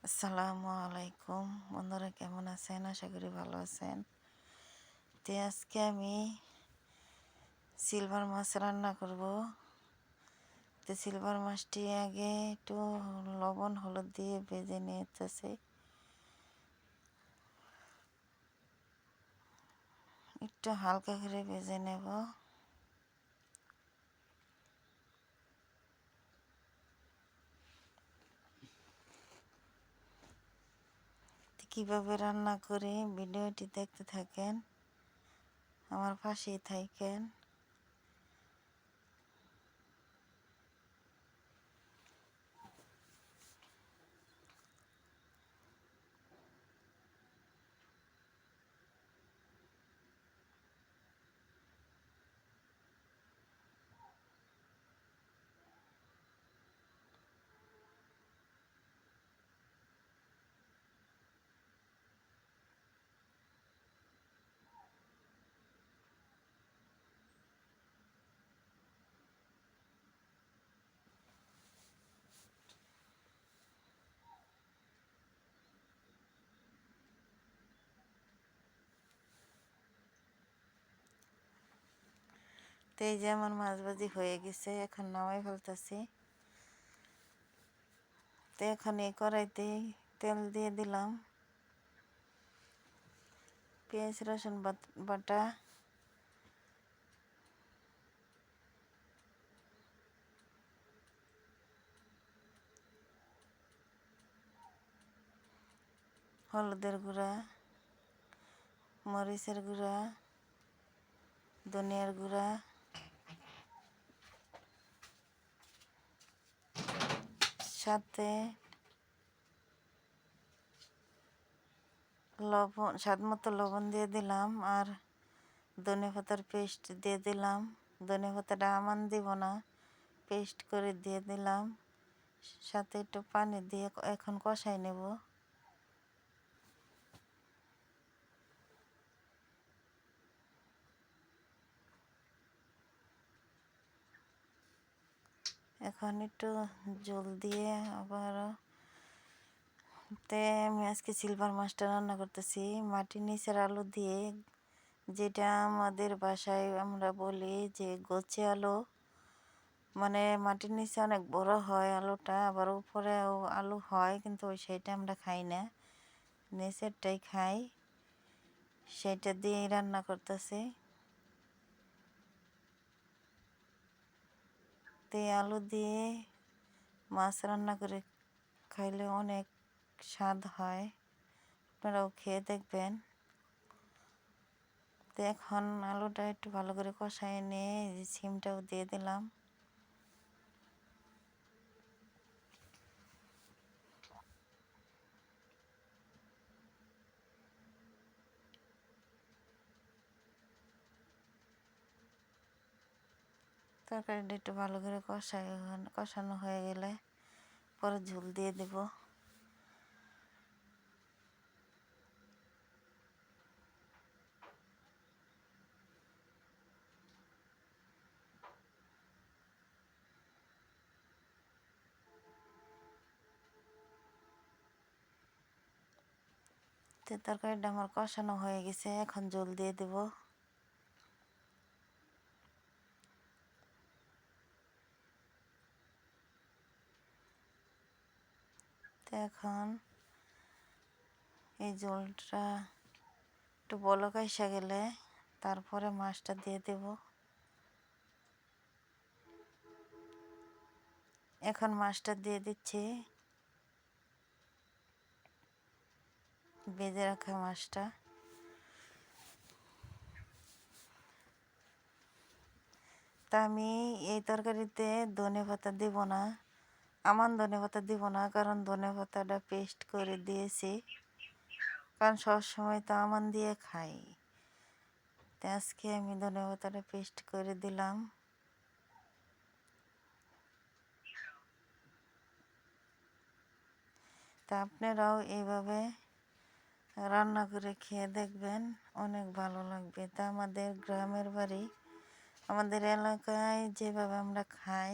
আসসালামু আলাইকুম বন্ধুরা, কেমন আছেন? আশা করি ভালো আছেন। তো আজকে আমি সিলভার মাছ রান্না করব। তো সিলভার মাছটি আগে একটু লবণ হলুদ দিয়ে ভেজে নিতেছি। একটু হালকা করে ভেজে নেব। তো কীভাবে রান্না করি ভিডিওটি দেখতে থাকেন, আমার পাশেই থাকেন। তো এই যে আমার মাছ ভাজি হয়ে গেছে, এখন নামাই ফেলতেছি। তো এখন এই কড়াইতে তেল দিয়ে দিলাম, পেঁয়াজ রসুন বাটা, হলুদের গুঁড়া, মরিচের গুঁড়া, ধনিয়ার গুঁড়া, সাথে লবণ, স্বাদ মতো লবণ দিয়ে দিলাম, আর ধনে পাতার পেস্ট দিয়ে দিলাম। ধনে পাতাটা আমান দিব না, পেস্ট করে দিয়ে দিলাম। সাথে একটু পানি দিয়ে এখন কষাই নেব। এখন একটু জল দিয়ে আবারও আমি আজকে সিলভার মাছটা রান্না করতেছি মাটির নিচের আলু দিয়ে, যেটা আমাদের বাসায় আমরা বলি যে গোছে আলু। মানে মাটির নিচে অনেক বড় হয় আলুটা, আবার উপরেও আলু হয়, কিন্তু সেইটা আমরা খাই না, নিচেরটাই খাই। সেটা দিয়েই রান্না করতেছি। আলু দিয়ে মাছ রান্না করে খাইলে অনেক স্বাদ হয়, আপনারাও খেয়ে দেখবেন। এখন আলুটা একটু ভালো করে কষায় নিয়ে সিমটাও দিয়ে দিলাম। তরকারিটা একটু ভালো করে কষানো হয়ে গেলে পরে ঝোল দিয়ে দেব। তরকারিটা আমার কষানো হয়ে গেছে, এখন ঝোল দিয়ে দেব। এখন এই ঝোলটা একটু বলক এসে গেলে তারপরে মাছটা দিয়ে দেব। এখন মাছটা দিয়ে দিচ্ছি, ভেজে রাখা মাছটা। আমি এই তরকারিতে ধনেপাতা দিব না, ধনেপাতা দিব না, কারণ ধনেপাতাটা পেস্ট করে দিয়েছি, কারণ সবসময় তো দিয়ে খাই। আজকে আমি ধনেপাতাটা পেস্ট করে দিলাম। আপনারাও এইভাবে রান্না করে খেয়ে দেখবেন, অনেক ভালো লাগবে। আমাদের গ্রামের বাড়ি, আমাদের এলাকায় যেভাবে আমরা খাই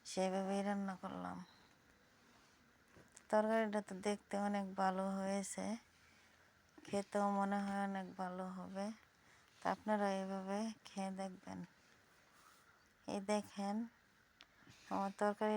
সেভাবেই রান্না করলাম। তরকারিটা তো দেখতে অনেক ভালো হয়েছে, খেতেও মনে হয় অনেক ভালো হবে। তা আপনারা এভাবে খেয়ে দেখবেন। এই দেখেন আমার তরকারি